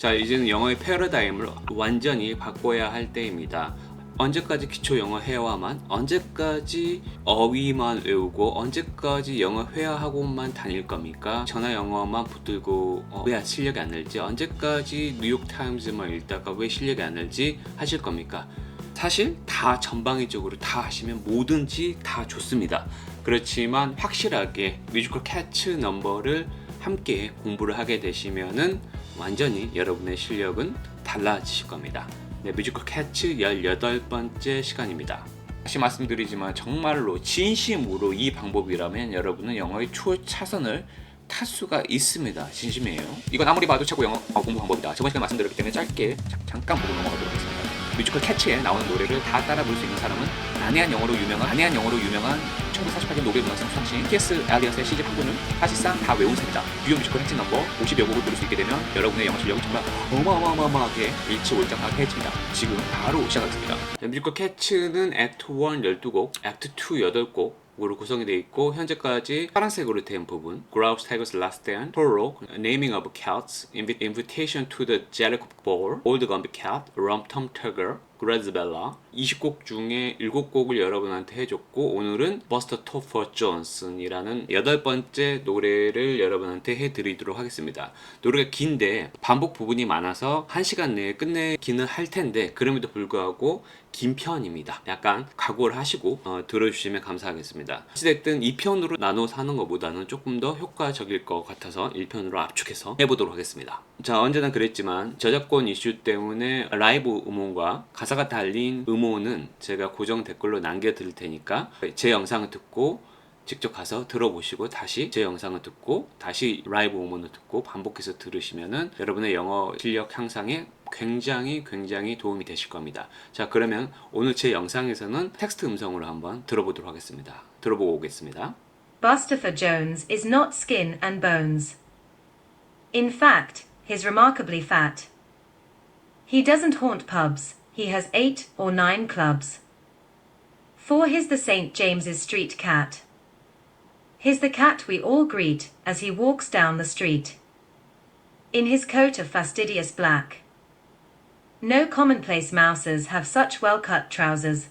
자, 이제는 영어의 패러다임을 완전히 바꿔야 할 때입니다. 언제까지 기초 영어 회화만, 언제까지 어휘만 외우고, 언제까지 영어 회화 학원만 다닐 겁니까? 전화 영어만 붙들고 왜 실력이 안 늘지? 언제까지 뉴욕 타임즈만 읽다가 왜 실력이 안 늘지? 하실 겁니까? 사실 다 전방위적으로 다 하시면 뭐든지 다 좋습니다. 그렇지만 확실하게 뮤지컬 캐치 넘버를 함께 공부를 하게 되시면은 완전히 여러분의 실력은 달라지실 겁니다. 네, 뮤지컬 캐치 18번째 시간입니다. 다시 말씀드리지만 정말로 진심으로 이 방법이라면 여러분은 영어의 초차선을 탈 수가 있습니다. 진심이에요. 이건 아무리 봐도 최고 영어 공부 방법이다. 저번 시간에 말씀드렸기 때문에 짧게 잠깐 보고 넘어가도록 하겠습니다. 뮤지컬 캐치에 나오는 노래를 다 따라 부를 수 있는 사람은 난해한 영어로 유명한 1948년 노벨 문학상 수상신 T.S. 엘리엇의 시집 한 권을 사실상 다 외운 셈이다. 뉴욕 뮤지컬 캐치 넘버 50여 곡을 부를 수 있게 되면 여러분의 영어 실력은 정말 어마어마하게 일치월장하게 지금 바로 시작하겠습니다. 뮤지컬 캐치는 액트 1 12곡, 액트 2 8곡 으로 구성이 되어 있고 현재까지 파란색으로 된 부분 Grouse Tigers Last Stand, Prologue, Naming of Cats, Invitation to the Jellicoe Ball, Old Gumby Cat, Rum Tum Tugger, Grazabella 20곡 중에 7곡을 여러분한테 해줬고 오늘은 Buster Topher Johnson이라는 8번째 노래를 여러분한테 해드리도록 하겠습니다. 노래가 긴데 반복 부분이 많아서 1시간 내에 끝내기는 할 텐데 그럼에도 불구하고 긴 편입니다. 약간 각오를 하시고 들어주시면 감사하겠습니다. 어찌됐든 2편으로 나눠서 하는 것보다는 조금 더 효과적일 것 같아서 1편으로 압축해서 해보도록 하겠습니다. 자, 언제나 그랬지만 저작권 이슈 때문에 라이브 음원과 가사가 달린 음원은 제가 고정 댓글로 남겨드릴 테니까 제 영상을 듣고 직접 가서 들어보시고 다시 제 영상을 듣고 다시 라이브 음원을 듣고 반복해서 들으시면은 여러분의 영어 실력 향상에 굉장히 도움이 되실 겁니다. 자, 그러면 오늘 제 영상에서는 텍스트 음성으로 한번 들어보도록 하겠습니다. 들어보고 오겠습니다. Bustopher Jones is not skin and bones. In fact, he's remarkably fat. He doesn't haunt pubs, he has 8 or 9 clubs. For he's the St. James's Street cat. He's the cat we all greet as he walks down the street. In his coat of fastidious black. No commonplace mousers have such well-cut trousers,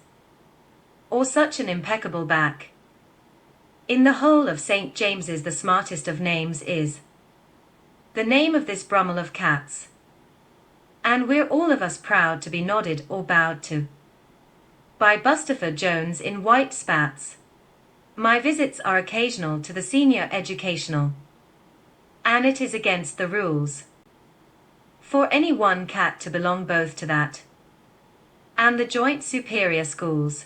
or such an impeccable back. In the whole of St. James's the smartest of names is the name of this Brummel of cats. And we're all of us proud to be nodded or bowed to by Bustopher Jones in white spats. My visits are occasional to the senior educational, and it is against the rules for any one cat to belong both to that and the joint superior schools.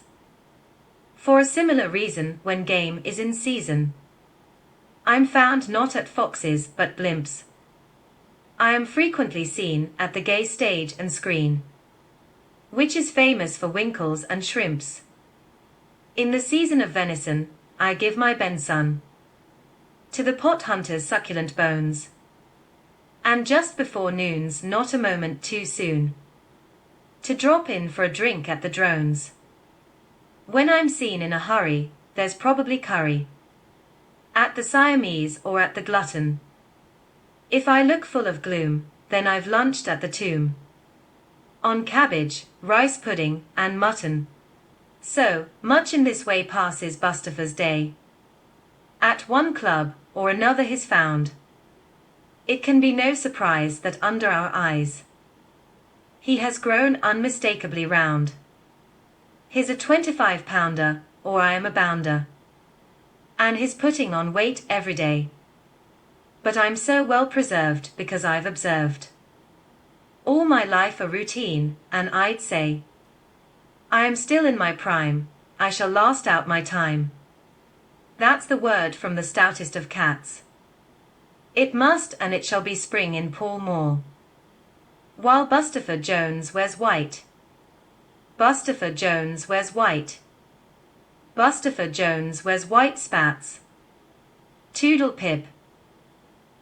For a similar reason, when game is in season, I'm found not at Fox's but Blimp's. I am frequently seen at the gay stage and screen, which is famous for winkles and shrimps. In the season of venison, I give my benson to the pot hunter's succulent bones. And just before noon's not a moment too soon to drop in for a drink at the Drones. When I'm seen in a hurry, there's probably curry at the Siamese or at the Glutton. If I look full of gloom, then I've lunched at the Tomb on cabbage, rice pudding, and mutton. So, much in this way passes Bustopher's day. At one club or another he's found. It can be no surprise that under our eyes he has grown unmistakably round. He's a 25-pounder, or I am a bounder, and he's putting on weight every day. But I'm so well preserved because I've observed all my life a routine, and I'd say I am still in my prime, I shall last out my time. That's the word from the stoutest of cats. It must and it shall be spring in Pall Mall, while Bustopher Jones wears white. Bustopher Jones wears white. Bustopher Jones wears white spats. Toodle pip.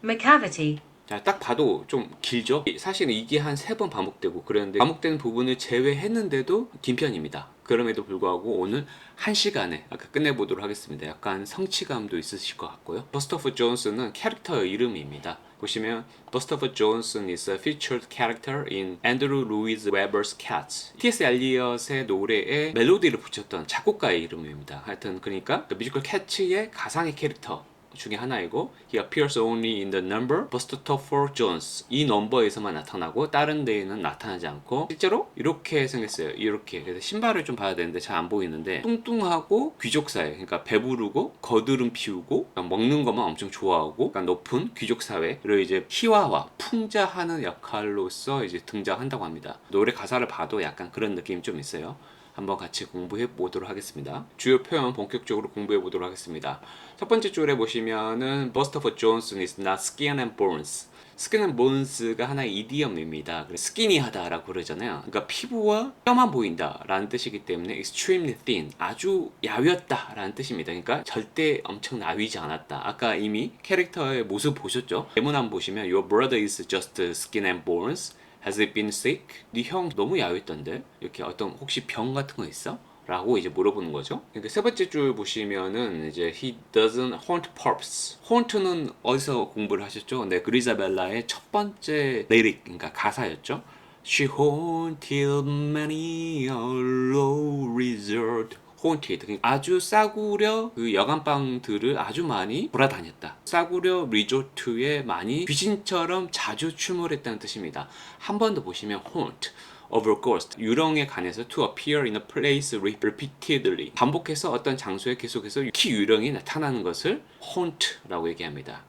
McCavity. 자, 딱 봐도 좀 길죠? 사실은 이게 한 3번 반복되고 그랬는데 반복되는 부분을 제외했는데도 긴 편입니다. 그럼에도 불구하고 오늘 1시간에 아까 끝내보도록 하겠습니다. 약간 성취감도 있으실 것 같고요. 버스터프 존스는 캐릭터의 이름입니다. 보시면 버스터퍼 존슨 is a featured character in Andrew Louis Webber's Cats. T.S. 엘리엇의 노래에 멜로디를 붙였던 작곡가의 이름입니다. 하여튼 그러니까 그 뮤지컬 캐츠의 가상의 캐릭터 중에 하나이고 He appears only in the number Bustopher Jones. 이 넘버에서만 나타나고 다른 데에는 나타나지 않고 실제로 이렇게 생겼어요. 이렇게. 그래서 신발을 좀 봐야 되는데 잘 안 보이는데 뚱뚱하고 귀족 사회. 그러니까 배부르고 거드름 피우고 먹는 것만 엄청 좋아하고 그러니까 높은 귀족 사회를 이제 희화화, 풍자하는 역할로서 이제 등장한다고 합니다. 노래 가사를 봐도 약간 그런 느낌이 좀 있어요. 한번 같이 공부해 보도록 하겠습니다. 주요 표현 본격적으로 공부해 보도록 하겠습니다. 첫 번째 줄에 보시면은 Bustopher Johnson is not skin and bones. 스킨 앤 보는스가 하나의 이디엄입니다. 스키니하다라고 그러잖아요. 그러니까 피부와 뼈만 보인다라는 뜻이기 때문에 extremely thin, 아주 야위었다라는 뜻입니다. 그러니까 절대 엄청 나위지 않았다. 아까 이미 캐릭터의 모습 보셨죠? 예문 한번 보시면 Your brother is just skin and bones. Has he been sick? 네 형 너무 야위었던데? 이렇게 어떤 혹시 병 같은 거 있어? 라고 이제 물어보는 거죠. 그러니까 세 번째 줄 보시면은 이제 he doesn't haunt pubs. haunt는 어디서 공부를 하셨죠? 네, 그리자벨라의 첫 번째 리릭, 그러니까 가사였죠. She haunted many a low resort. haunted, 아주 싸구려 그 여관방들을 아주 많이 돌아다녔다. 싸구려 리조트에 많이 귀신처럼 자주 출몰했다는 뜻입니다. 한 번 더 보시면 haunt of a ghost, 유령에 관해서 to appear in a place repeatedly, 반복해서 어떤 장소에 계속해서 유령이 나타나는 것을 haunt라고 얘기합니다.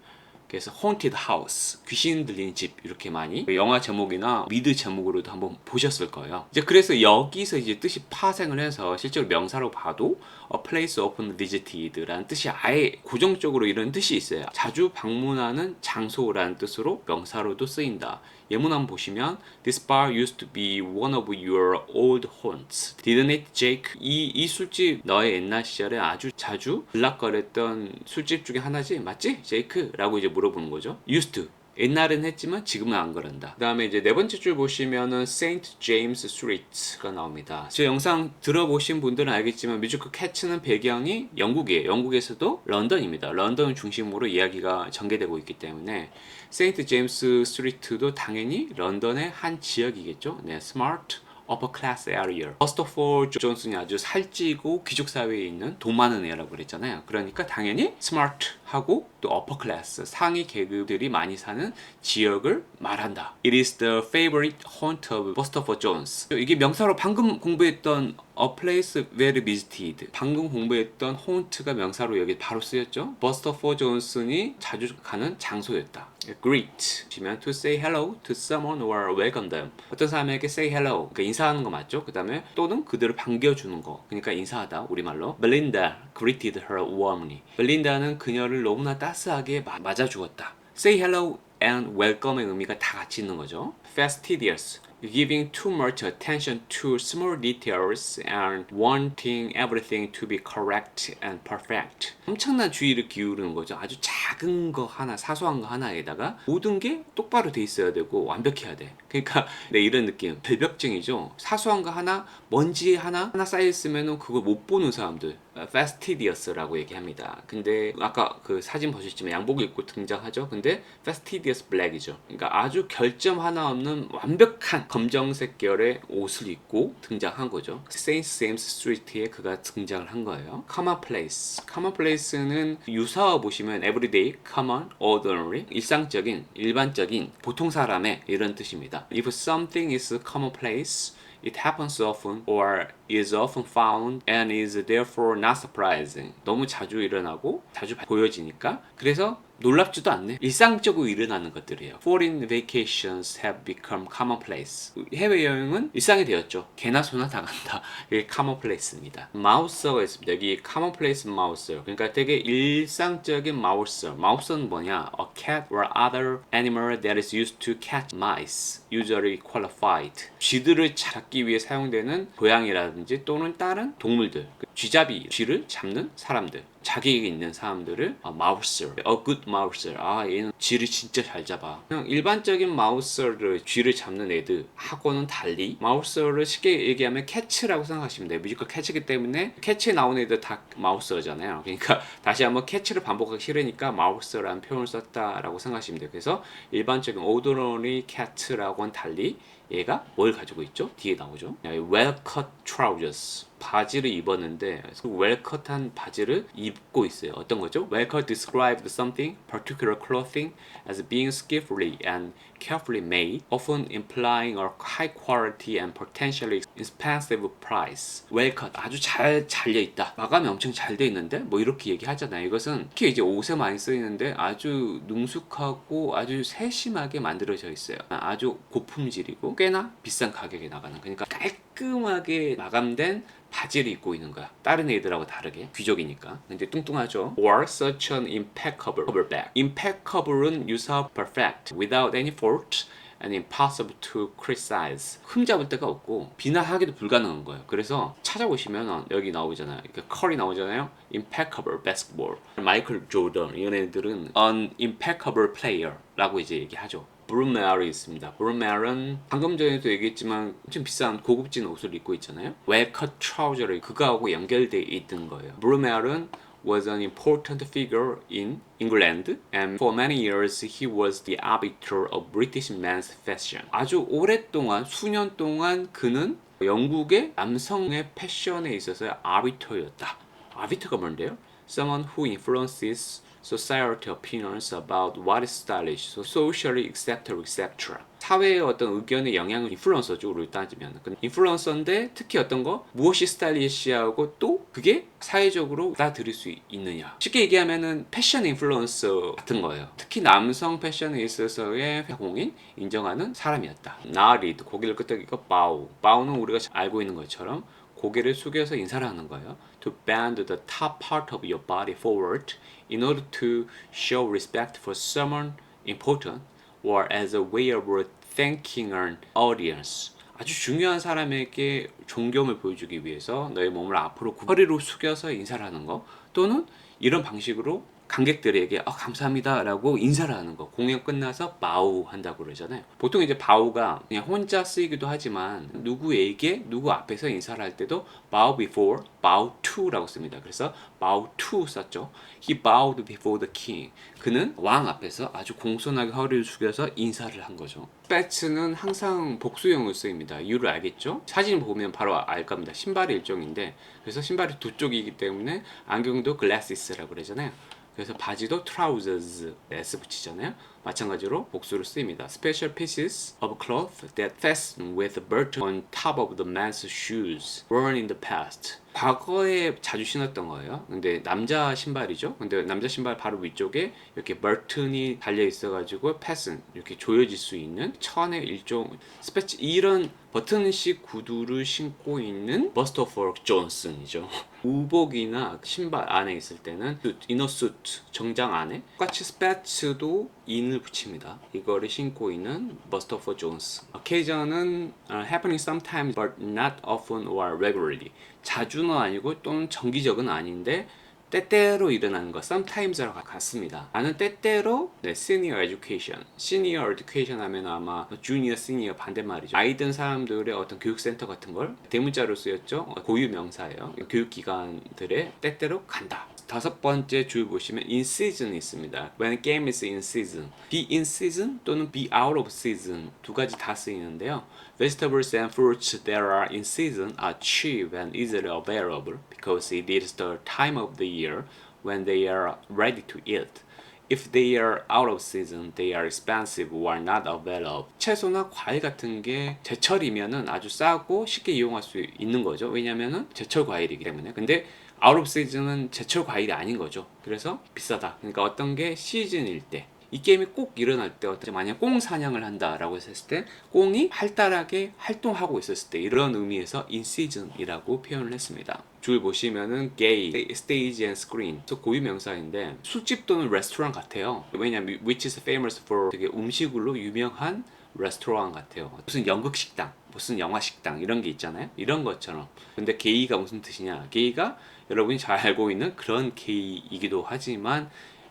그래서 haunted house, 귀신 들린 집, 이렇게 많이 영화 제목이나 미드 제목으로도 한번 보셨을 거예요. 이제 그래서 여기서 이제 뜻이 파생을 해서 실제로 명사로 봐도 a place often visited라는 뜻이 아예 고정적으로 이런 뜻이 있어요. 자주 방문하는 장소라는 뜻으로 명사로도 쓰인다. 예문 한번 보시면 This bar used to be one of your old haunts. Didn't it, Jake? 이 술집 너의 옛날 시절에 아주 자주 들락거렸던 술집 중에 하나지? 맞지? 제이크? 라고 이제 물어보는 거죠. Used to. 옛날엔 했지만 지금은 안 그런다. 그 다음에 이제 네 번째 줄 보시면은 St. James Street가 나옵니다. 제 영상 들어보신 분들은 알겠지만 뮤지컬 캐츠는 배경이 영국이에요. 영국에서도 런던입니다. 런던을 중심으로 이야기가 전개되고 있기 때문에 세인트 제임스 스트리트도 당연히 런던의 한 지역이겠죠. 네, 스마트 upper class area. 버스터포 존슨이 아주 살찌고 귀족 사회에 있는 돈 많은 애라고 그랬잖아요. 그러니까 당연히 스마트하고 또 upper class, 상위 계급들이 많이 사는 지역을 말한다. It is the favorite haunt of 버스터포 존스. 이게 명사로 방금 공부했던 a place very visited, 방금 공부했던 haunt가 명사로 여기 바로 쓰였죠. 버스터포 존슨이 자주 가는 장소였다. Greet, 보시면 to say hello to someone or welcome them. 어떤 사람에게 say hello, 그러니까 인사하는 거 맞죠? 그 다음에 또는 그들을 반겨주는 거, 그러니까 인사하다, 우리말로. Belinda greeted her warmly. 벨린다는 그녀를 너무나 따스하게 맞아주었다. Say hello and welcome의 의미가 다 같이 있는 거죠. Fastidious, giving too much attention to small details and wanting everything to be correct and perfect. 엄청난 주의를 기울이는 거죠. 아주 작은 거 하나, 사소한 거 하나에다가 모든 게 똑바로 돼 있어야 되고 완벽해야 돼. 그러니까 네, 이런 느낌. 결벽증이죠. 사소한 거 하나, 먼지 하나 쌓여있으면 그걸 못 보는 사람들. fastidious라고 얘기합니다. 근데 아까 그 사진 보셨지만 양복을 입고 등장하죠. 근데 fastidious black이죠. 그러니까 아주 결점 하나 없는 완벽한 검정색 계열의 옷을 입고 등장한 거죠. St. James Street에 그가 등장을 한 거예요. Commonplace. Commonplace는 유사어 보시면 everyday, common, ordinary, 일상적인, 일반적인, 보통 사람의 이런 뜻입니다. If something is commonplace, it happens often or is often found and is therefore not surprising. 너무 자주 일어나고 자주 보여지니까 그래서 놀랍지도 않네. 일상적으로 일어나는 것들이에요. Foreign vacations have become commonplace. 해외여행은 일상이 되었죠. 개나 소나 다 간다. 이게 commonplace입니다. mouse가 있습니다. 여기 commonplace mouse. 그러니까 되게 일상적인 mouse. mouse는 뭐냐? A cat or other animal that is used to catch mice. Usually qualified. 쥐들을 잡기 위해 사용되는 고양이라든지 또는 다른 동물들. 쥐잡이, 쥐를 잡는 사람들. 자격이 있는 사람들을 mouser, a good mouser. 얘는 쥐를 진짜 잘 잡아. 그냥 일반적인 mouser를 쥐를 잡는 애들하고는 달리 mouser를 쉽게 얘기하면 catch라고 생각하시면 돼요. 뮤지컬 catch이기 때문에 catch에 나오는 애들 다 mouser잖아요. 그러니까 다시 한번 catch를 반복하기 싫으니까 mouser라는 표현을 썼다라고 생각하시면 돼요. 그래서 일반적인 ordinary cat라고는 달리 얘가 뭘 가지고 있죠? 뒤에 나오죠. well-cut trousers. 바지를 입었는데 well-cut한 바지를 입고 있어요. 어떤 거죠? well-cut described something, particular clothing, as being skillfully and carefully made, often implying a high quality and potentially expensive price. well-cut, 아주 잘 잘려 있다. 마감이 엄청 잘 돼 있는데 뭐 이렇게 얘기하잖아요. 이것은 특히 이제 옷에 많이 쓰이는데 아주 능숙하고 아주 세심하게 만들어져 있어요. 아주 고품질이고 꽤나 비싼 가격에 나가는, 그러니까 깔끔하게 마감된 바지를 입고 있는 거야. 다른 애들하고 다르게 귀족이니까. 근데 뚱뚱하죠. Or such an impeccable bag. Impeccable은 유사 perfect, without any fault, and impossible to criticize. 흠잡을 데가 없고 비난하기도 불가능한 거예요. 그래서 찾아보시면 여기 나오잖아요. 그러니까 컬이 나오잖아요. Impeccable basketball. 마이클 조던 이런 애들은 an impeccable player라고 이제 얘기하죠. 브루멜이 있습니다. 브루멜은 방금 전에도 얘기했지만 좀 비싼 고급진 옷을 입고 있잖아요. well-cut trouser를 그거하고 연결되어 있던 거예요. 브루멜은 was an important figure in England, and for many years he was the arbiter of British men's fashion. 아주 오랫동안, 수년 동안 그는 영국의 남성의 패션에 있어서의 아비터였다. 아비터가 뭔데요? Someone who influences society opinions about what is stylish, socially acceptable, etc. 사회의 어떤 의견의 영향을 인플루언서적으로 따지면 인플루언서인데 특히 어떤 거 무엇이 스타일리시하고 또 그게 사회적으로 받아들일 수 있느냐. 쉽게 얘기하면은 패션 인플루언서 같은 거예요. 특히 남성 패션에 있어서의 공인 인정하는 사람이었다. 나리드 고개를 끄덕이고 바우. 바우는 우리가 알고 있는 것처럼 고개를 숙여서 인사를 하는 거예요. To bend the top part of your body forward in order to show respect for someone important or as a way of thanking an audience. 아주 중요한 사람에게 존경을 보여주기 위해서 너의 몸을 앞으로 허리로 숙여서 인사를 하는 거, 또는 이런 방식으로 관객들에게 감사합니다 라고 인사를 하는 거. 공연 끝나서 바우 한다고 그러잖아요. 보통 이제 바우가 그냥 혼자 쓰이기도 하지만 누구에게 누구 앞에서 인사를 할 때도 bow before, bow to 라고 씁니다. 그래서 bow to 썼죠. He bowed before the king. 그는 왕 앞에서 아주 공손하게 허리를 숙여서 인사를 한 거죠. 스패츠는 항상 복수형으로 쓰입니다. 이유를 알겠죠? 사진 보면 바로 알 겁니다. 신발의 일종인데, 그래서 신발이 두 쪽이기 때문에 안경도 glasses라고 그러잖아요. 그래서 바지도 trousers s 붙이잖아요. 마찬가지로 복수로 쓰입니다. Special pieces of cloth that fasten with a button on top of the man's shoes worn in the past. 과거에 자주 신었던 거예요. 근데 남자 신발이죠. 근데 남자 신발 바로 위쪽에 이렇게 버튼이 달려 있어가지고 fasten 이렇게 조여질 수 있는 천의 일종 스패치, 이런 버튼식 구두를 신고 있는 버스터포 존슨이죠. 우복이나 신발 안에 있을 때는 이너 수트 정장 안에 똑같이 스패츠도 인을 붙입니다. 이거를 신고 있는 버스터포 존슨. occasion은 happening sometimes but not often or regularly. 자주는 아니고 또는 정기적은 아닌데 때때로 일어나는 것, sometimes라고 같습니다. 나는 때때로 senior education, senior education 하면 아마 junior, senior 반대말이죠. 나이 든 사람들의 어떤 교육센터 같은 걸 대문자로 쓰였죠. 고유 명사예요. 교육기관들의 때때로 간다. 다섯 번째 줄 보시면 in season 있습니다. When a game is in season, be in season 또는 be out of season 두 가지 다 쓰이는데요. Vegetables and fruits that are in season are cheap and easily available because it is the time of the year when they are ready to eat. If they are out of season, they are expensive or not available. 채소나 과일 같은 게 제철이면은 아주 싸고 쉽게 이용할 수 있는 거죠. 왜냐면은 제철 과일이기 때문에. 근데 out of season은 제철 과일이 아닌 거죠. 그래서 비싸다. 그러니까 어떤 게 시즌일 때, 이 게임이 꼭 일어날 때, 만약 꽁 사냥을 한다라고 했을 때 꽁이 활달하게 활동하고 있었을 때, 이런 의미에서 in season이라고 표현을 했습니다. 줄 보시면은 gay, stage and screen, 고유 명사인데 술집 또는 레스토랑 같아요. 왜냐면 which is famous for 되게 음식으로 유명한 레스토랑 같아요. 무슨 연극 식당, 무슨 영화 식당 이런 게 있잖아요. 이런 것처럼. 근데 게이가 무슨 뜻이냐? 게이가 여러분이 잘 알고 있는 그런 게이이기도 하지만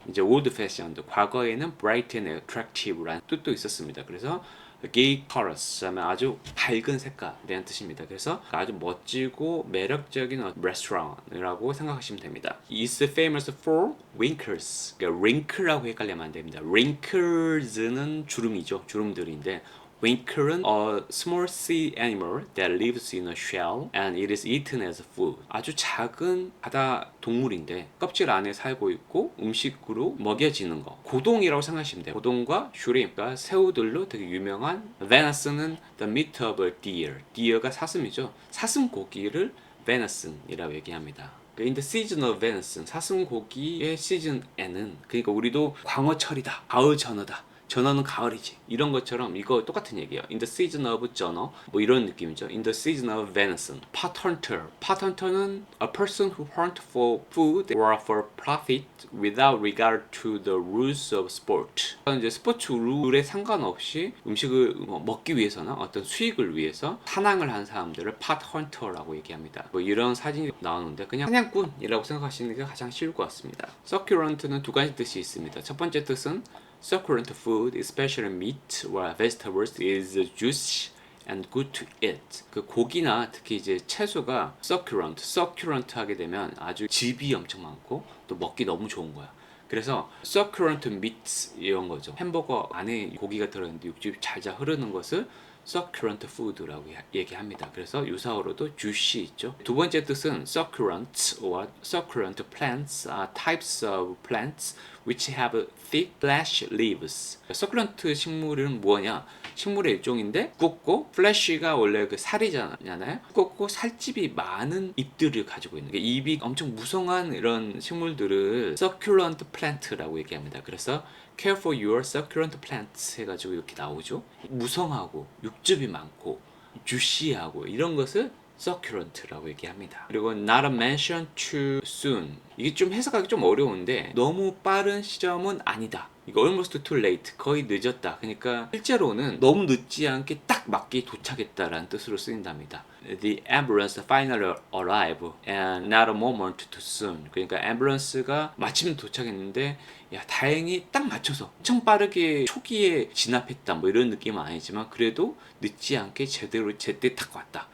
이제 old fashioned, 과거에는 bright and attractive라는 뜻도 있었습니다. 그래서 gay colors 하면 아주 밝은 색깔이라는 뜻입니다. 그래서 아주 멋지고 매력적인 레스토랑이라고 생각하시면 됩니다. It's famous for wrinkles. 그러니까 wrinkle라고 헷갈리면 안 됩니다. wrinkles는 주름이죠. 주름들인데 Winkle은 a small sea animal that lives in a shell and it is eaten as food. 아주 작은 바다 동물인데 껍질 안에 살고 있고 음식으로 먹여지는 거. 고동이라고 생각하시면 돼요. 고동과 슈림프가 새우들로 되게 유명한 venison은 the meat of a deer. deer가 사슴이죠. 사슴 고기를 venison이라고 얘기합니다. In the season of venison, 사슴 고기의 시즌에는 그러니까 우리도 광어철이다, 가을 전어다. 전어는 가을이지. 이런 것처럼 이거 똑같은 얘기예요. In the season of 전어 뭐 이런 느낌이죠. In the season of venison. Pot hunter. Pot hunter는 a person who hunt for food or for profit without regard to the rules of sport. 이제 스포츠 룰에 상관없이 음식을 먹기 위해서나 어떤 수익을 위해서 사냥을 하는 사람들을 pot hunter라고 얘기합니다. 뭐 이런 사진이 나오는데 그냥 사냥꾼이라고 생각하시는 게 가장 쉬울 것 같습니다. Succulent는 두 가지 뜻이 있습니다. 첫 번째 뜻은 Succulent food, especially meat or vegetables, is juicy and good to eat. 그 고기나 특히 이제 채소가 succulent 하게 되면 아주 즙이 엄청 많고 또 먹기 너무 좋은 거야. 그래서 succulent meats 이런 거죠. 햄버거 안에 고기가 들어있는데 육즙이 잘잘 흐르는 것을 succulent food라고 얘기합니다. 그래서 유사어로도 juicy 있죠. 두 번째 뜻은 succulent or succulent plants are types of plants which have thick flesh leaves. succulent 식물은 뭐냐? 식물의 일종인데 두껍고 flesh가 원래 그 살이잖아요. 두껍고 살집이 많은 잎들을 가지고 있는 게 잎이 엄청 무성한 이런 식물들을 succulent plant라고 얘기합니다. 그래서 care for your succulent plants 해가지고 이렇게 나오죠. 무성하고 육즙이 많고 주시하고 이런 것을 succulent라고 얘기합니다. 그리고 not a mention too soon. 이게 좀 해석하기 좀 어려운데 너무 빠른 시점은 아니다. 이거 almost too late. 거의 늦었다. 그러니까 실제로는 너무 늦지 않게 딱 맞게 도착했다라는 뜻으로 쓰인답니다. The ambulance finally arrived and not a moment too soon. 그러니까 ambulance가 마침 도착했는데 야 다행히 딱 맞춰서 엄청 빠르게 초기에 진압했다 뭐 이런 느낌은 아니지만 그래도 늦지 않게 제대로 제때 딱 왔다.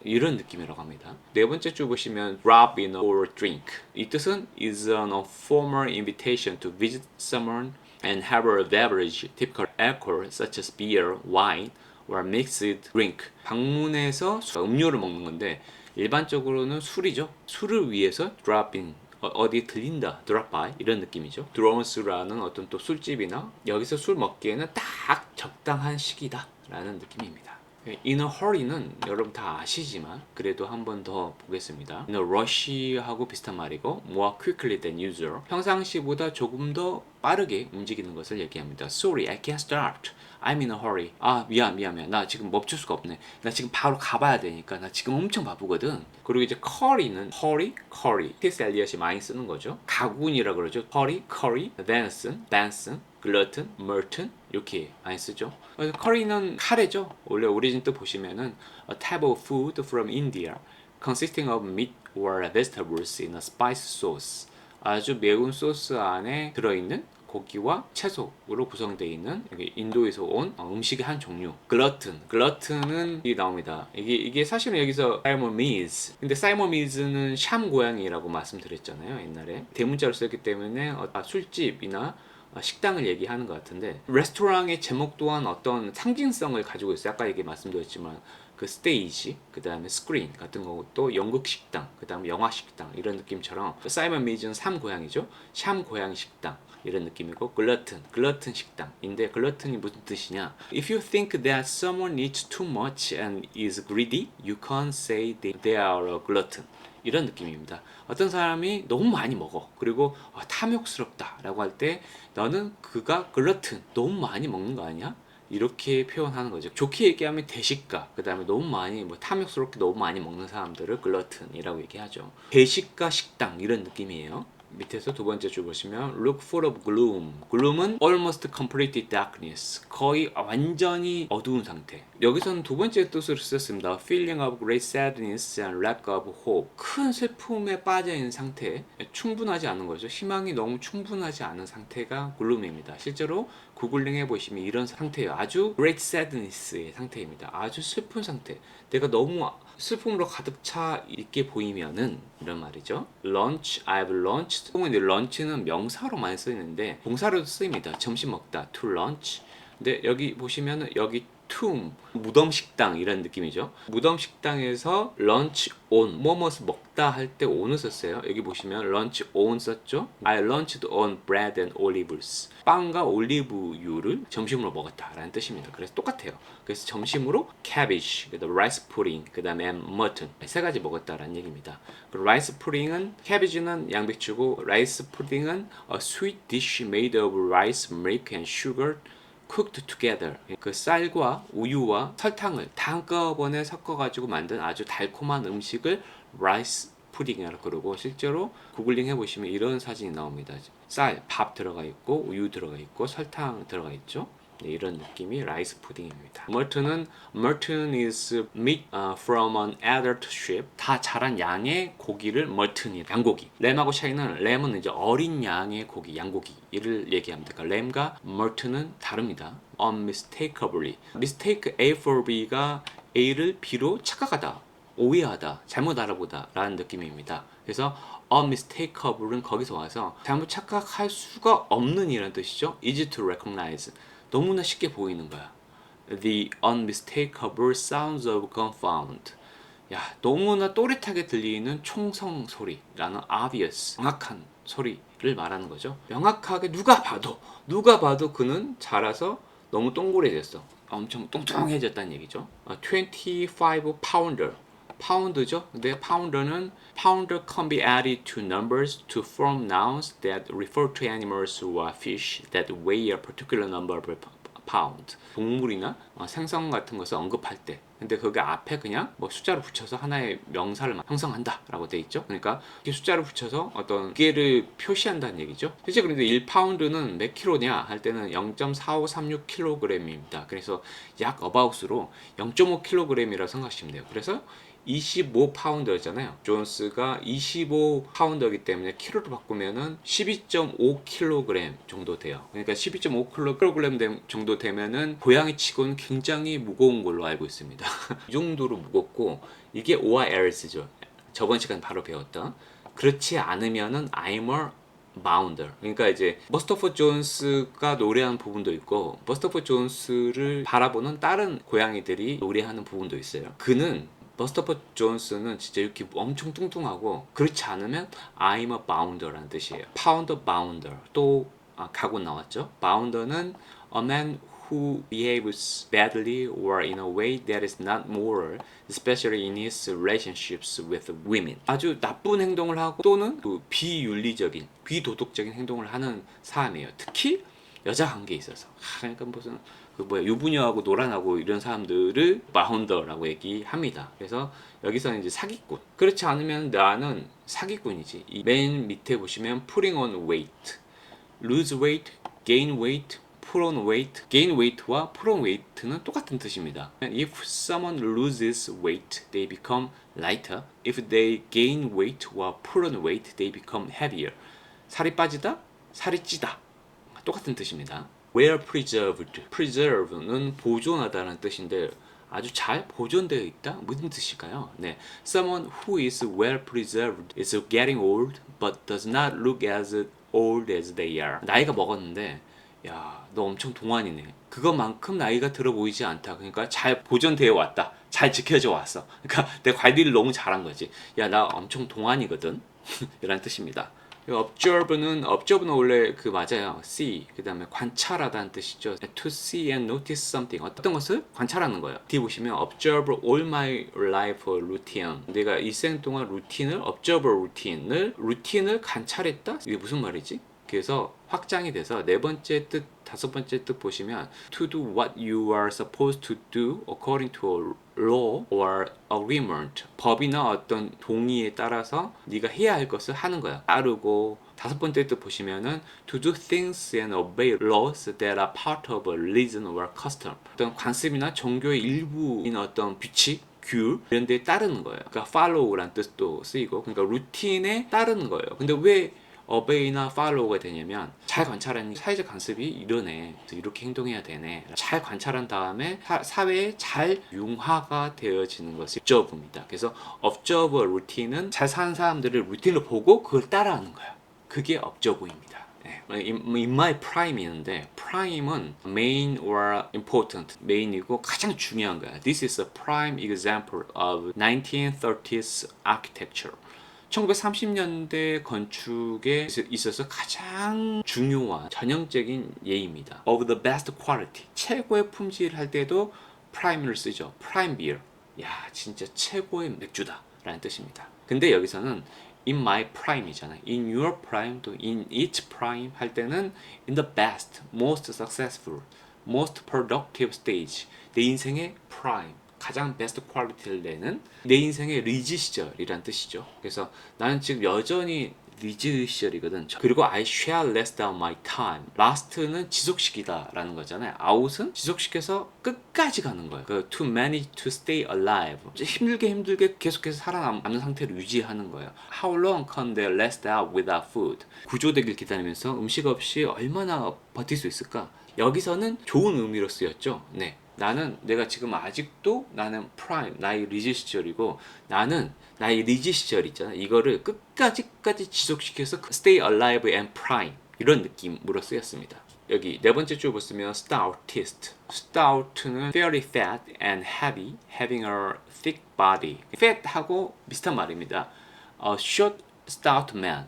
이런 느낌이라고 합니다. 네 번째 줄 보시면 drop in or drink. 이 뜻은 is an formal invitation to visit someone and have a beverage, typical alcohol such as beer, wine, or mixed drink. 방문해서 음료를 먹는 건데 일반적으로는 술이죠. 술을 위해서 drop in. 어디 들린다, drop by 이런 느낌이죠. 드로먼스라는 어떤 또 술집이나 여기서 술 먹기에는 딱 적당한 시기다 라는 느낌입니다. In a hurry는 여러분 다 아시지만 그래도 한 번 더 보겠습니다. In a rush하고 비슷한 말이고 more quickly than usual. 평상시보다 조금 더 빠르게 움직이는 것을 얘기합니다. Sorry, I can't start. I'm in a hurry. 아 미안. 나 지금 멈출 수가 없네. 나 지금 바로 가봐야 되니까 나 지금 엄청 바쁘거든. 그리고 이제 curry는 curry. T.S. 엘리엇이 많이 쓰는 거죠. 가군이라고 그러죠. curry, venison, glutton, merton 이렇게 많이 쓰죠. 커리는 카레죠. 원래 오리진 뜻 보시면은 a type of food from India consisting of meat or vegetables in a spice sauce. 아주 매운 소스 안에 들어있는 고기와 채소로 구성되어 있는 인도에서 온 음식의 한 종류. 글러튼은 이 나옵니다. 이게 사실은 여기서 사이모미즈. 근데 사이모미즈는 샴 고양이라고 말씀드렸잖아요. 옛날에 대문자로 썼기 때문에 술집이나 식당을 얘기하는 것 같은데 레스토랑의 제목 또한 어떤 상징성을 가지고 있어요. 아까 얘기 말씀드렸지만 그 스테이지, 그 다음에 스크린 같은 거고 또 연극 식당, 그 다음에 영화 식당 이런 느낌처럼 사이먼 미즈는 삼 고양이죠. 샴 고양이 식당 이런 느낌이고 글러튼 식당인데 글러튼이 무슨 뜻이냐? If you think that someone eats too much and is greedy, you can't say they are a glutton. 이런 느낌입니다. 어떤 사람이 너무 많이 먹어. 그리고 탐욕스럽다 라고 할 때 너는 그가 글러튼 너무 많이 먹는 거 아니야? 이렇게 표현하는 거죠. 좋게 얘기하면 대식가, 그 다음에 너무 많이 탐욕스럽게 너무 많이 먹는 사람들을 글러튼이라고 얘기하죠. 대식가 식당 이런 느낌이에요. 밑에서 두 번째 줄 보시면 look full of gloom. gloom은 almost complete darkness. 거의 완전히 어두운 상태. 여기서는 두 번째 뜻으로 썼습니다. feeling of great sadness and lack of hope. 큰 슬픔에 빠져 있는 상태. 충분하지 않은 거죠. 희망이 너무 충분하지 않은 상태가 gloom입니다. 실제로 구글링 해보시면 이런 상태예요. 아주 great sadness의 상태입니다. 아주 슬픈 상태. 내가 너무 슬픔으로 가득 차 있게 보이면은 이런 말이죠. lunch, I've lunched. 보면 lunch는 명사로 많이 쓰이는데 동사로도 쓰입니다. 점심 먹다, to lunch. 근데 여기 보시면은 여기 tomb, 무덤 식당 이런 느낌이죠. 무덤 식당에서 lunch on, 뭐뭇을 먹다 할 때 on을 썼어요. 여기 보시면 lunch on 썼죠. I lunched on bread and olives. 빵과 올리브유를 점심으로 먹었다라는 뜻입니다. 그래서 똑같아요. 그래서 점심으로 cabbage, 그다음 rice pudding, 그다음에 mutton 세 가지 먹었다라는 얘기입니다. 그 rice pudding은 cabbage는 양배추고 rice pudding은 a sweet dish made of rice, milk and sugar cooked together. 그 쌀과 우유와 설탕을 다 한꺼번에 섞어가지고 만든 아주 달콤한 음식을 rice 푸딩이라고 그러고 실제로 구글링 해보시면 이런 사진이 나옵니다. 쌀, 밥 들어가 있고 우유 들어가 있고 설탕 들어가 있죠. 네, 이런 느낌이 라이스 푸딩입니다. mutton is meat from an adult sheep. 다 자란 양의 고기를 mutton이 양고기. 램하고 차이는 램은 이제 어린 양의 고기, 양고기를 얘기합니다. 그러니까 램과 mutton은 다릅니다. unmistakably. mistake A for B가 A를 B로 착각하다, 오해하다, 잘못 알아보다 라는 느낌입니다. 그래서 unmistakable은 거기서 와서 잘못 착각할 수가 없는 이라는 뜻이죠. easy to recognize. 너무나 쉽게 보이는 거야. The unmistakable sounds of gunfound. 야, 너무나 또렷하게 들리는 총성 소리라는 obvious, 명확한 소리를 말하는 거죠. 명확하게 누가 봐도 그는 자라서 너무 동그래졌어. 엄청 뚱뚱해졌다는 얘기죠. 25 pounder. 파운드죠. 근데 파운더는 pounder can be added to numbers to form nouns that refer to animals or fish that weigh a particular number of pound. 동물이나 생선 같은 것을 언급할 때. 근데 그게 앞에 그냥 뭐 숫자를 붙여서 하나의 명사를 형성한다 라고 돼 있죠. 그러니까 이렇게 숫자를 붙여서 어떤 무게를 표시한다는 얘기죠. 실제 그런데 1파운드는 몇 킬로냐 할 때는 0.4536kg입니다. 그래서 약 어바웃으로 0.5kg이라고 생각하시면 돼요. 그래서 25파운드였잖아요. 존스가 25파운드이기 때문에 키로로 바꾸면은 12.5kg 정도 돼요. 그러니까 12.5kg 정도 되면은 고양이 치고는 굉장히 무거운 걸로 알고 있습니다. 이 정도로 무겁고 이게 O와 Ls죠. 저번 시간 바로 배웠던. 그렇지 않으면은 I'm a bounder. 그러니까 이제 버스터포 존스가 노래하는 부분도 있고 버스터포 존스를 바라보는 다른 고양이들이 노래하는 부분도 있어요. 그는 버스터포 존스는 진짜 이렇게 엄청 뚱뚱하고 그렇지 않으면 I'm a bounder라는 뜻이에요. pounder, bounder. 또 가군 나왔죠. bounder는 a man who behaves badly or in a way that is not moral, especially in his relationships with women. 아주 나쁜 행동을 하고 또는 비윤리적인, 비도덕적인 행동을 하는 사람이에요. 특히 여자 관계에 있어서. 그러니까 무슨 유부녀하고 노란하고 이런 사람들을 바운더라고 얘기합니다. 그래서 여기서는 이제 사기꾼. 그렇지 않으면 나는 사기꾼이지. 이 맨 밑에 보시면 putting on weight, lose weight, gain weight, put on weight. gain weight와 put on weight는 똑같은 뜻입니다. If someone loses weight, they become lighter. If they gain weight or put on weight, they become heavier. 살이 빠지다, 살이 찌다. 똑같은 뜻입니다. well preserved. preserve는 보존하다는 뜻인데 아주 잘 보존되어 있다? 무슨 뜻일까요? 네, someone who is well preserved is getting old but does not look as old as they are. 나이가 먹었는데 야, 너 엄청 동안이네. 그것만큼 나이가 들어 보이지 않다. 그러니까 잘 보존되어 왔다. 잘 지켜져 왔어. 그러니까 내 관리를 너무 잘한 거지. 야, 나 엄청 동안이거든. 이란 뜻입니다. observe는 원래 그 맞아요. see 그 다음에 관찰하다는 뜻이죠. to see and notice something 어떤 것을 관찰하는 거예요. 뒤 보시면 observe all my life routine. 내가 일생 동안 루틴을 observe 루틴을 관찰했다. 이게 무슨 말이지? 그래서 확장이 돼서 네 번째 뜻 다섯 번째 뜻 보시면 to do what you are supposed to do according to a law or agreement. 법이나 어떤 동의에 따라서 네가 해야 할 것을 하는 거야. 따르고. 다섯 번째 뜻 보시면은 to do things and obey laws that are part of a religion or custom. 어떤 관습이나 종교의 일부인 어떤 규칙, 규율 이런 데에 따르는 거예요. 그러니까 follow라는 뜻도 쓰이고, 그러니까 루틴에 따르는 거예요. 근데 왜 obey나 follow가 되냐면 잘 관찰하는 사회적 관습이 이러네, 이렇게 행동해야 되네, 잘 관찰한 다음에 사회에 잘 융화가 되어지는 것이 observe입니다. 그래서 observe 루틴은 잘 사는 사람들을 루틴을 보고 그걸 따라하는 거야. 그게 observe입니다. in my prime이는데 prime은 main or important, main이고 가장 중요한 거야. This is a prime example of 1930s architecture. 1930년대 건축에 있어서 가장 중요한 전형적인 예입니다. Of the best quality. 최고의 품질 할 때도 prime를 쓰죠. prime beer. 야, 진짜 최고의 맥주다 라는 뜻입니다. 근데 여기서는 in my prime이잖아요. in your prime 또 in its prime 할 때는 in the best, most successful, most productive stage. 내 인생의 prime. 가장 베스트 퀄리티를 내는 내 인생의 리즈 시절이란 뜻이죠. 그래서 나는 지금 여전히 리즈 시절이거든. 그리고 I shall last down my time. last는 지속시키다 라는 거잖아요. out은 지속시켜서 끝까지 가는 거예요. 그 to manage to stay alive. 힘들게 계속해서 살아남는 상태를 유지하는 거예요. How long can they last out without food? 구조되길 기다리면서 음식 없이 얼마나 버틸 수 있을까? 여기서는 좋은 의미로 쓰였죠. 네. 내가 지금 아직도 나는 프라임, 나의 리즈 시절이고, 나는 나의 리즈 시절 있잖아. 이거를 끝까지 지속시켜서 stay alive and prime. 이런 느낌으로 쓰였습니다. 여기 네 번째 줄 보시면 stoutest. stout는 fairly fat and heavy, having a thick body. fat하고 비슷한 말입니다. short, stout man.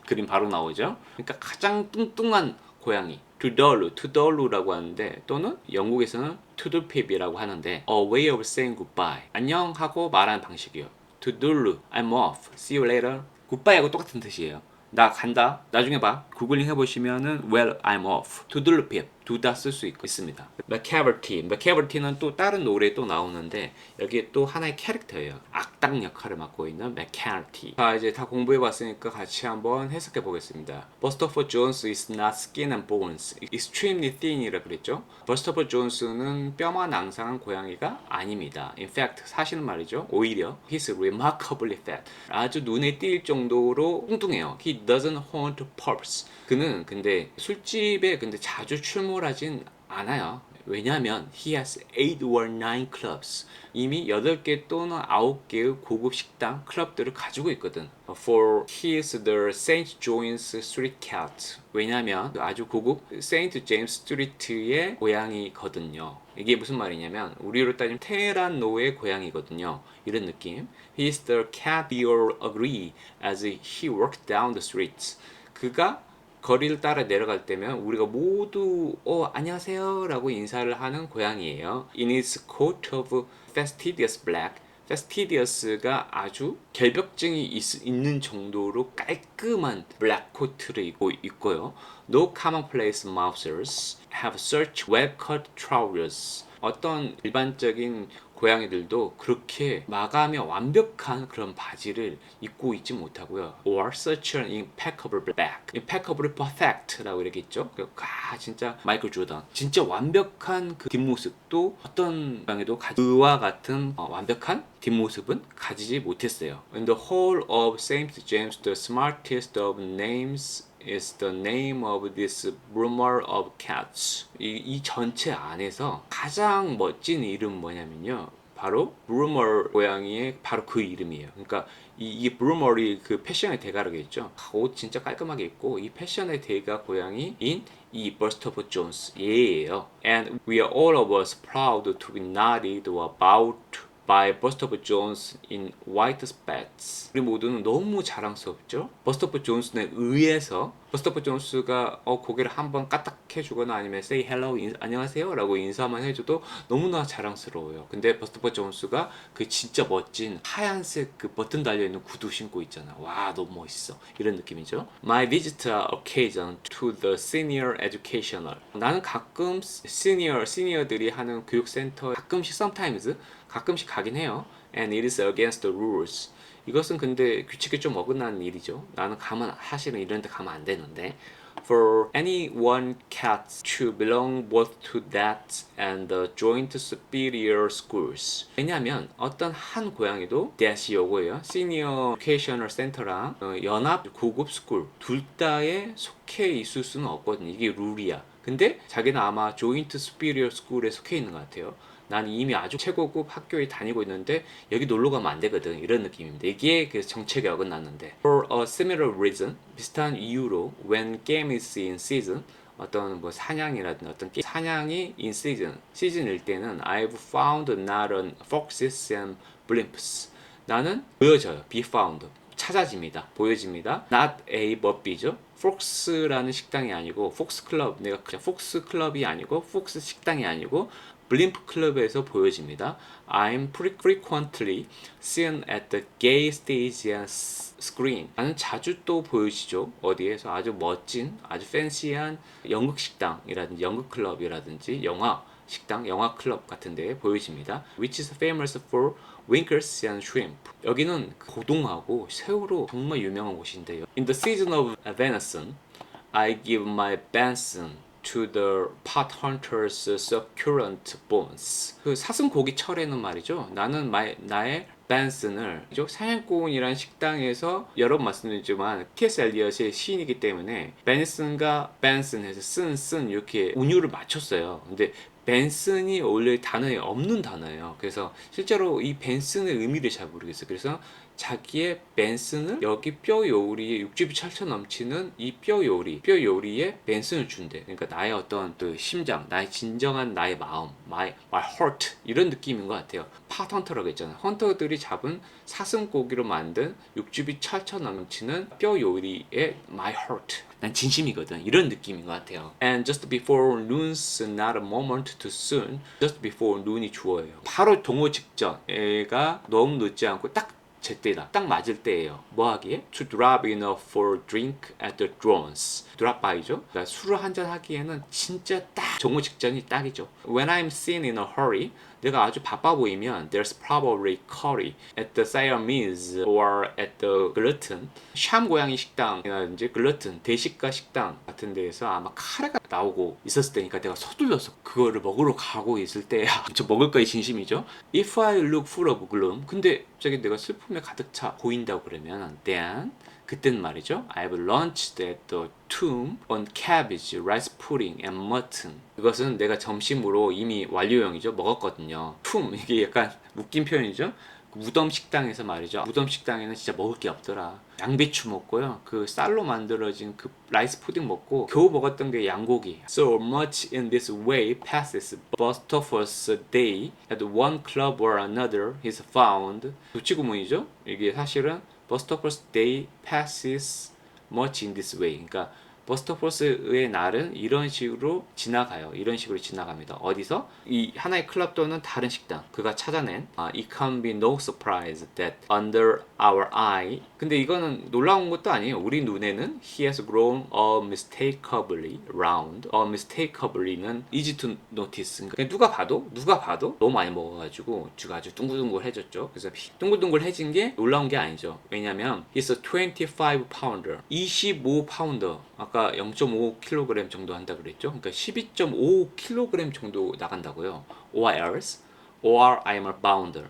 그림 바로 나오죠. 그러니까 가장 뚱뚱한 고양이. 투덜루라고 하는데, 또는 영국에서는 투들핍이라고 하는데 a way of saying goodbye. 안녕하고 말하는 방식이요. 투들루, I'm off, see you later. goodbye하고 똑같은 뜻이에요. 나 간다, 나중에 봐. 구글링 해보시면은 well, I'm off. 투들루핍, 둘 다 쓸 수 있습니다. McCaverty는 또 다른 노래에 또 나오는데 여기에 또 하나의 캐릭터예요. 악당 역할을 맡고 있는 McCarthy. 자, 이제 다 공부해봤으니까 같이 한번 해석해 보겠습니다. 버스터포 존스 is not skin and bones, extremely thin이라 그랬죠. 버스터포 존스는 뼈만 앙상한 고양이가 아닙니다. In fact, 사실은 말이죠. 오히려 he's remarkably fat. 아주 눈에 띌 정도로 뚱뚱해요. He doesn't haunt pubs. 그는 근데 술집에 자주 출몰하진 않아요. 왜냐하면 he has 8 or 9 clubs. 이미 8개 또는 9개의 고급 식당, 클럽들을 가지고 있거든. For he is the St. John's Street cat. 왜냐하면 아주 고급 세인트 제임스 스트리트의 고양이거든요. 이게 무슨 말이냐면 우리로 따지면 테헤란 노의 고양이거든요. 이런 느낌. He is the cat we all agree as he walked down the streets. 그가 거리를 따라 내려갈 때면 우리가 모두 안녕하세요 라고 인사를 하는 고양이에요. In its coat of fastidious black. fastidious가 아주 결벽증이 있는 정도로 깔끔한 블랙 코트를 입고 있고요. No commonplace mousers have such well-cut trousers. 어떤 일반적인 고양이들도 그렇게 마감이 완벽한 그런 바지를 입고 있지 못하고요. Or such an impeccable black. impeccable perfect라고 이렇게 있죠. 진짜 마이클 조던. 진짜 완벽한 그 뒷모습도 어떤 고양이도 그와 같은 완벽한 뒷모습은 가지지 못했어요. In the whole of St. James, the smartest of names is the name of this rumor of cats. 이 전체 안에서 가장 멋진 이름 뭐냐면요. 바로 브루머 고양이의 바로 그 이름이에요. 그러니까 이 브루머리 그 패션의 대가라겠죠. 옷 진짜 깔끔하게 입고 이 패션의 대가 고양이인 이 버스터포 존스 얘예요. And we are all of us proud to be nodded about by 버스터포 존스 in white spats. 우리 모두는 너무 자랑스럽죠. 버스터포 존슨에 의해서 버스터프 존스가 고개를 한번 까딱해주거나 아니면 say hello 안녕하세요 라고 인사만 해줘도 너무나 자랑스러워요. 근데 버스터프 존스가 그 진짜 멋진 하얀색 그 버튼 달려있는 구두 신고 있잖아. 와 너무 멋있어. 이런 느낌이죠. My visitor occasion to the senior educational. 나는 가끔 시니어들이 하는 교육센터 가끔씩 sometimes 가끔씩 가긴 해요. And it is against the rules. 이것은 근데 규칙에 좀 어긋나는 일이죠. 나는 가면 사실은 이런 데 가면 안 되는데. For any one cat to belong both to that and the joint superior schools. 왜냐하면 어떤 한 고양이도 that이 요거예요. Senior Educational Center랑 연합 고급 스쿨 둘 다에 속해 있을 수는 없거든요. 이게 룰이야. 근데 자기는 아마 조인트 스피리어 스쿨에 속해 있는 것 같아요. 난 이미 아주 최고급 학교에 다니고 있는데 여기 놀러 가면 안 되거든. 이런 느낌입니다. 이게 그 정책에 어긋났는데. For a similar reason, 비슷한 이유로 when game is in season, 어떤 뭐 사냥이라든지 어떤 게임, 사냥이 in season, 시즌일 때는 I've found not an foxes and blimps. 나는 보여져요. be found. 찾아집니다. 보여집니다. Not A but B죠. 폭스라는 식당이 아니고 폭스 클럽 내가 그냥 폭스 클럽이 아니고 폭스 식당이 아니고 블림프 클럽에서 보여집니다. I'm frequently seen at the gay stage and screen. 나는 자주 또 보여지죠. 어디에서 아주 멋진, 아주 팬시한 연극 식당이라든지 연극 클럽이라든지 영화 식당, 영화 클럽 같은 데 보여집니다. Which is famous for winkers and shrimp. 여기는 고등어하고 새우로 정말 유명한 곳인데요. In the season of venison, I give my benson to the pot hunters succulent bones. 그 사슴고기 철에는 말이죠. 나는 나의 벤슨을 사냥꾼이란 식당에서 여러 번 말씀드렸지만 T.S. 엘리엇의 시인이기 때문에 벤슨과 벤슨해서 쓴 이렇게 운율을 맞췄어요. 근데 벤슨이 원래 단어에 없는 단어예요. 그래서 실제로 이 벤슨의 의미를 잘 모르겠어요. 그래서 자기의 벤슨을 여기 뼈 요리에 육즙이 철철 넘치는 이 뼈 요리에 벤슨을 준대. 그러니까 나의 어떤 그 심장, 나의 진정한 나의 마음, my heart 이런 느낌인 것 같아요. 팟 헌터라고 했잖아요. 헌터들이 잡은 사슴고기로 만든 육즙이 철철 넘치는 뼈 요리에 my heart. 난 진심이거든. 이런 느낌인 것 같아요. And just before noon's not a moment too soon. Just before noon이 주어예요. 바로 동호 직전. 애가 너무 늦지 않고 딱 제때다. 딱 맞을 때예요. 뭐 하기에? To drop in for drink at the drones. drop by죠. 그러니까 술을 한잔 하기에는 진짜 딱 정오 직전이 딱이죠. When I'm seen in a hurry, 내가 아주 바빠 보이면 there's probably curry at the Siamese or at the glutton. 샴 고양이 식당이라든지 글루튼 대식가 식당 같은 데에서 아마 카레가 나오고 있었을 때니까 내가 서둘러서 그거를 먹으러 가고 있을 때야. 저 먹을 거에 진심이죠. If I look full of gloom, 근데 갑자기 내가 슬픔에 가득 차 보인다고 그러면 then 그땐 말이죠. I've lunched at the tomb on cabbage, rice pudding and mutton. 이것은 내가 점심으로 이미 완료형이죠. 먹었거든요. tomb 이게 약간 웃긴 표현이죠. 무덤 식당에서 말이죠. 무덤 식당에는 진짜 먹을 게 없더라. 양배추 먹고요. 그 쌀로 만들어진 그 라이스 푸딩 먹고 겨우 먹었던 게 양고기. So much in this way passes Bustopher's day at one club or another is found. 조치구문이죠. 이게 사실은 Bustopher's day passes much in this way. 그러니까 버스터포스의 날은 이런 식으로 지나가요. 이런 식으로 지나갑니다. 어디서? 이 하나의 클럽 또는 다른 식당. 그가 찾아낸 It can be no surprise that under our eye. 근데 이거는 놀라운 것도 아니에요. 우리 눈에는 He has grown unmistakably round. unmistakably는 easy to notice. 그러니까 누가 봐도 너무 많이 먹어가지고 쥐가 아주 둥글둥글해졌죠. 그래서 둥글둥글해진 게 놀라운 게 아니죠. 왜냐면 He's a 25pounder. 25파운더. 아까 0.5kg 정도 한다 그랬죠. 그러니까 12.5kg 정도 나간다고요. Or else, or I'm a bounder.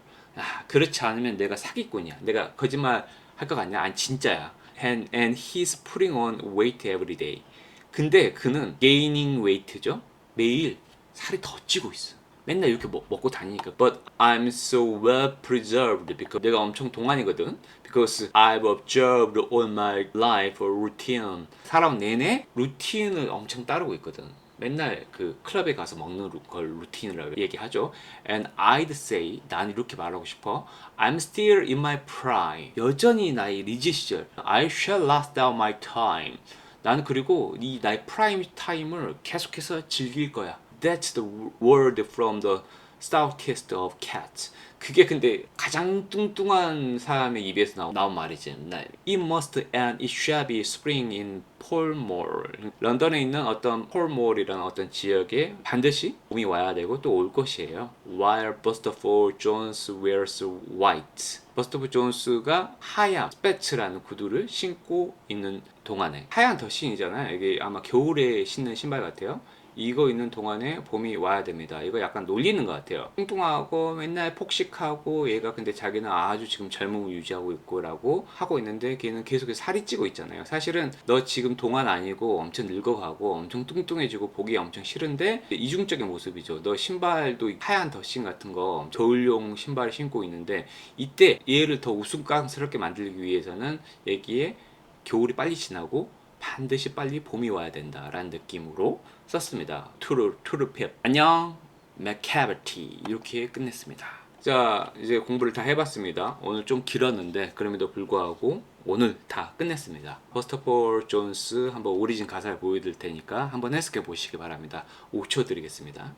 그렇지 않으면 내가 사기꾼이야. 내가 거짓말 할 것 같냐? 아니 진짜야. And he's putting on weight every day. 근데 그는 gaining weight죠. 매일 살이 더 찌고 있어. 맨날 이렇게 먹고 다니니까. But I'm so well preserved because 내가 엄청 동안이거든. Because I've observed all my life a routine. 살아온 내내 루틴을 엄청 따르고 있거든. 맨날 그 클럽에 가서 먹는 걸 루틴이라고 얘기하죠. And I'd say, 난 이렇게 말하고 싶어. I'm still in my prime. 여전히 나의 리즈 시절. I shall last out my time. 나는 그리고 이 나의 프라임 타임을 계속해서 즐길 거야. That's the word from the stoutest of cats. 그게 근데 가장 뚱뚱한 사람의 입에서 나온 말이지. It must and it shall be spring in Pall Mall. 런던에 있는 어떤 폴몰이라는 어떤 지역에 반드시 봄이 와야 되고 또 올 것이에요. While Bustopher Jones wears white. 버스터프 존스가 하얀 스패츠라는 구두를 신고 있는 동안에, 하얀 더신이잖아요. 이게 아마 겨울에 신는 신발 같아요. 이거 있는 동안에 봄이 와야 됩니다. 이거 약간 놀리는 것 같아요. 뚱뚱하고 맨날 폭식하고 얘가 근데 자기는 아주 지금 젊음을 유지하고 있고 라고 하고 있는데 걔는 계속해서 살이 찌고 있잖아요. 사실은 너 지금 동안 아니고 엄청 늙어가고 엄청 뚱뚱해지고 보기 엄청 싫은데 이중적인 모습이죠. 너 신발도 하얀 더신 같은 거 겨울용 신발을 신고 있는데 이때 얘를 더 우스꽝스럽게 만들기 위해서는 여기에 겨울이 빨리 지나고 반드시 빨리 봄이 와야 된다라는 느낌으로 썼습니다. 투르핍 안녕 맥캐버티 이렇게 끝냈습니다. 자, 이제 공부를 다 해봤습니다. 오늘 좀 길었는데 그럼에도 불구하고 오늘 다 끝냈습니다. 버스터폴 존스 한번 오리진 가사를 보여드릴 테니까 한번 해석해 보시기 바랍니다. 5초 드리겠습니다.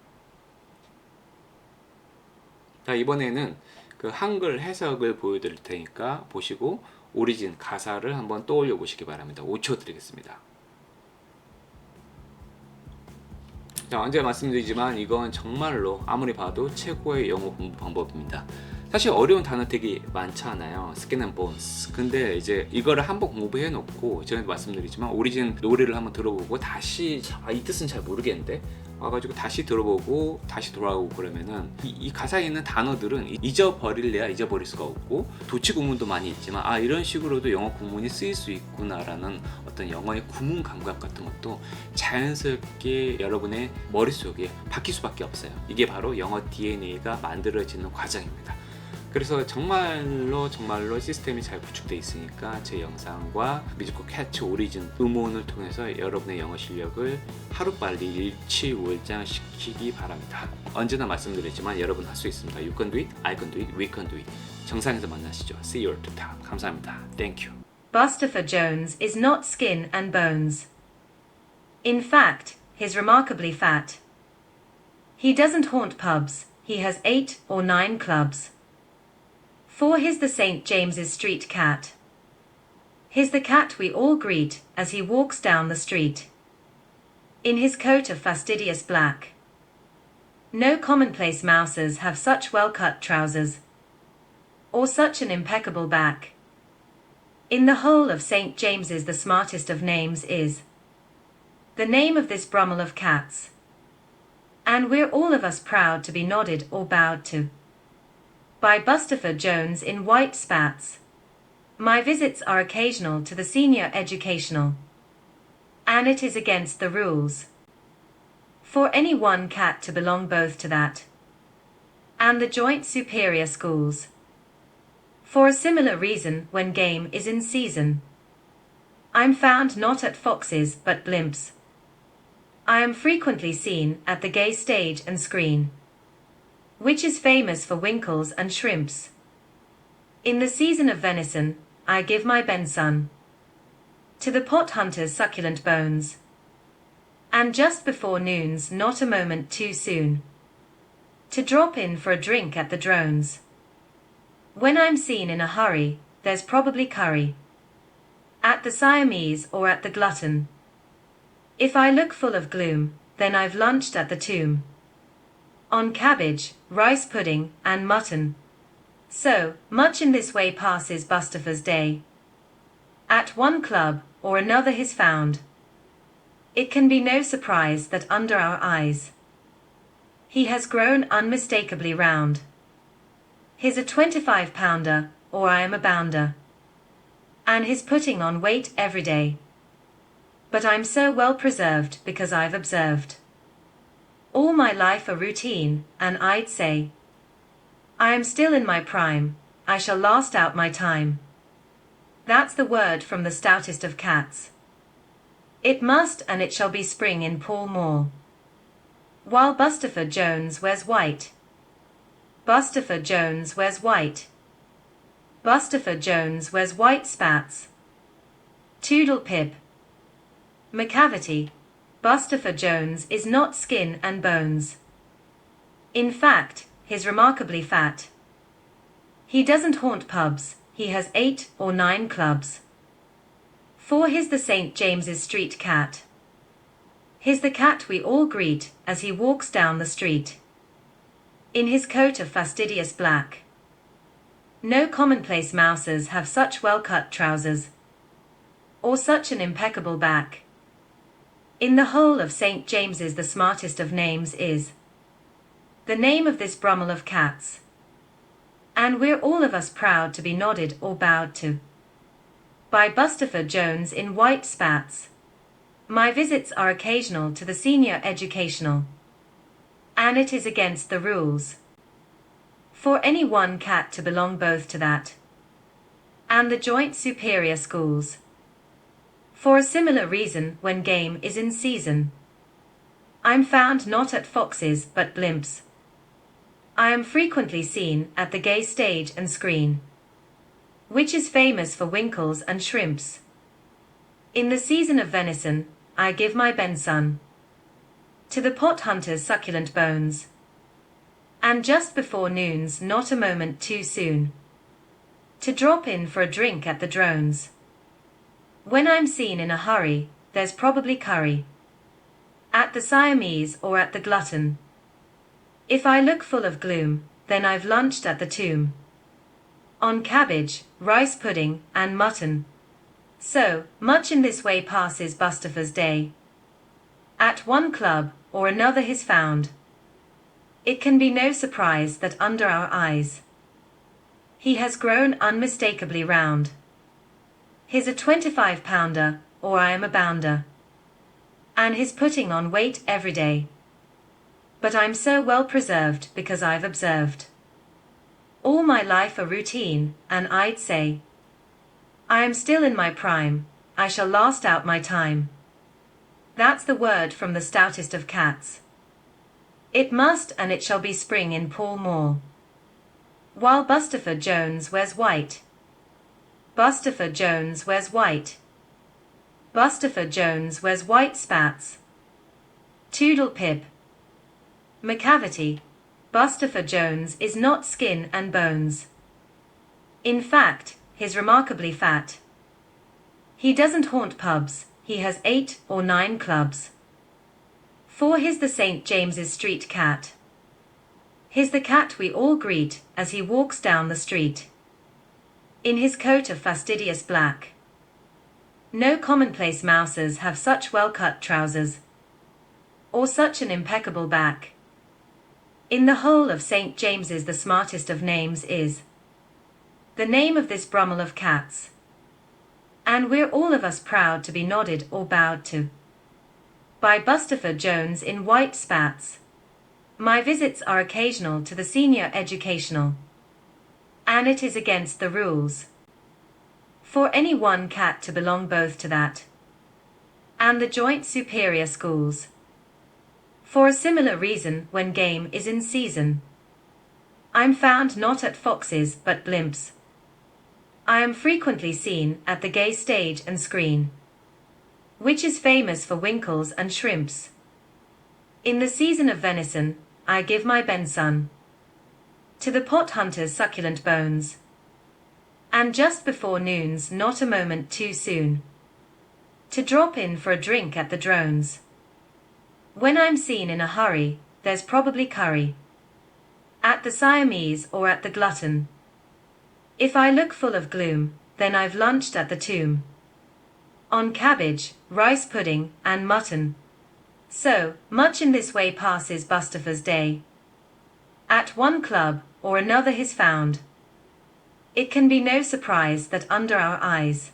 자, 이번에는 그 한글 해석을 보여드릴 테니까 보시고 오리진 가사를 한번 떠올려 보시기 바랍니다. 5초 드리겠습니다. 자, 언제 말씀드리지만 이건 정말로 아무리 봐도 최고의 영어 공부 방법입니다. 사실 어려운 단어 되게 많잖아요. 스킨 앤 본스. 근데 이제 이거를 한번 공부해 놓고 전에도 말씀드리지만 오리진 노래를 한번 들어보고 다시 이 뜻은 잘 모르겠는데 와가지고 다시 들어보고 다시 돌아오고 그러면은 이 가사에 있는 단어들은 잊어버릴래야 잊어버릴 수가 없고 도치 구문도 많이 있지만 이런 식으로도 영어 구문이 쓰일 수 있구나라는 어떤 영어의 구문 감각 같은 것도 자연스럽게 여러분의 머릿속에 박힐 수밖에 없어요. 이게 바로 영어 DNA가 만들어지는 과정입니다. 그래서 정말로 시스템이 잘 구축되어 있으니까 제 영상과 뮤지컬 캐치 오리진 음원을 통해서 여러분의 영어 실력을 하루빨리 일취월장시키기 바랍니다. 언제나 말씀드렸지만 여러분 할 수 있습니다. You can do it, I can do it, we can do it. 정상에서 만나시죠. See you at the top. 감사합니다. Thank you. Bustopher Jones is not skin and bones. In fact, he's remarkably fat. He doesn't haunt pubs, he has 8 or 9 clubs. For he's the St. James's Street cat. He's the cat we all greet as he walks down the street, in his coat of fastidious black. No commonplace mousers have such well-cut trousers, or such an impeccable back. In the whole of St. James's the smartest of names is the name of this Brummel of cats, and we're all of us proud to be nodded or bowed to by Bustopher Jones in white spats. My visits are occasional to the senior educational, and it is against the rules for any one cat to belong both to that and the joint superior schools. For a similar reason, when game is in season, I'm found not at Fox's but Blimp's. I am frequently seen at the gay stage and screen, which is famous for winkles and shrimps. In the season of venison, I give my benson to the pot hunter's succulent bones, and just before noon's not a moment too soon to drop in for a drink at the drones. When I'm seen in a hurry, there's probably curry at the Siamese or at the Glutton. If I look full of gloom, then I've lunched at the Tomb on cabbage, rice pudding, and mutton. So, much in this way passes Bustopher's day. At one club or another he's found. It can be no surprise that under our eyes he has grown unmistakably round. He's a 25-pounder, or I am a bounder, and he's putting on weight every day. But I'm so well preserved because I've observed all my life a routine, and I'd say I am still in my prime, I shall last out my time. That's the word from the stoutest of cats. It must and it shall be spring in Pall Mall, while Bustopher Jones wears white. Bustopher Jones wears white. Bustopher Jones wears white spats. Toodle pip. McCavity. Bustopher Jones is not skin and bones. In fact, he's remarkably fat. He doesn't haunt pubs, he has 8 or 9 clubs. 4. He's the St. James's Street cat. He's the cat we all greet as he walks down the street, in his coat of fastidious black. No commonplace mousers have such well-cut trousers, or such an impeccable back. In the whole of St. James's the smartest of names is the name of this Brummel of cats. And we're all of us proud to be nodded or bowed to by Bustopher Jones in white spats. My visits are occasional to the senior educational, and it is against the rules for any one cat to belong both to that and the joint superior schools. For a similar reason, when game is in season, I'm found not at foxes but blimps. I am frequently seen at the gay stage and screen, which is famous for winkles and shrimps. In the season of venison, I give my benson to the pot hunter's succulent bones, and just before noon's not a moment too soon to drop in for a drink at the drones. When I'm seen in a hurry, there's probably curry at the Siamese or at the Glutton. If I look full of gloom, then I've lunched at the Tomb on cabbage, rice pudding, and mutton. So, much in this way passes Bustopher's day. At one club or another he's found. It can be no surprise that under our eyes he has grown unmistakably round. He's a 25-pounder, or I am a bounder, and he's putting on weight every day. But I'm so well preserved because I've observed all my life a routine, and I'd say I am still in my prime, I shall last out my time. That's the word from the stoutest of cats. It must, and it shall be spring in Pall Mall, while Bustopher Jones wears white. Bustopher Jones wears white. Bustopher Jones wears white spats. Toodle pip. McCavity. Bustopher Jones is not skin and bones. In fact, he's remarkably fat. He doesn't haunt pubs, he has 8 or 9 clubs. 4. He's the St. James's Street cat. He's the cat we all greet as he walks down the street, in his coat of fastidious black. No commonplace mousers have such well-cut trousers, or such an impeccable back. In the whole of St. James's the smartest of names is the name of this Brummel of cats. And we're all of us proud to be nodded or bowed to by Bustopher Jones in white spats. My visits are occasional to the senior educational, and it is against the rules for any one cat to belong both to that and the joint superior schools. For a similar reason, when game is in season, I'm found not at foxes but blimps. I am frequently seen at the gay stage and screen, which is famous for winkles and shrimps. In the season of venison, I give my benson to the pot hunter's succulent bones, and just before noon's not a moment too soon to drop in for a drink at the drones. When I'm seen in a hurry, there's probably curry at the Siamese or at the Glutton. If I look full of gloom, then I've lunched at the Tomb on cabbage, rice pudding, and mutton. So, much in this way passes Bustopher's day. At one club or another he's found. It can be no surprise that under our eyes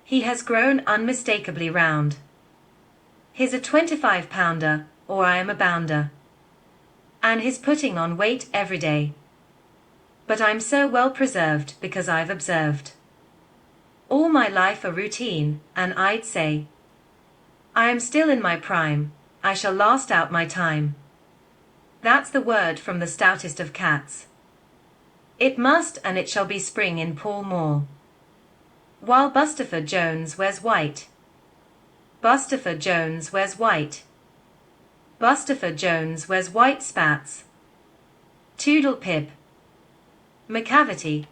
he has grown unmistakably round. He's a 25-pounder, or I am a bounder, and he's putting on weight every day. But I'm so well preserved because I've observed all my life a routine, and I'd say I am still in my prime, I shall last out my time. That's the word from the stoutest of cats. It must, and it shall be spring in Pall Mall, while Bustopher Jones wears white. Bustopher Jones wears white. Bustopher Jones wears white spats. Toodle pip. McCavity.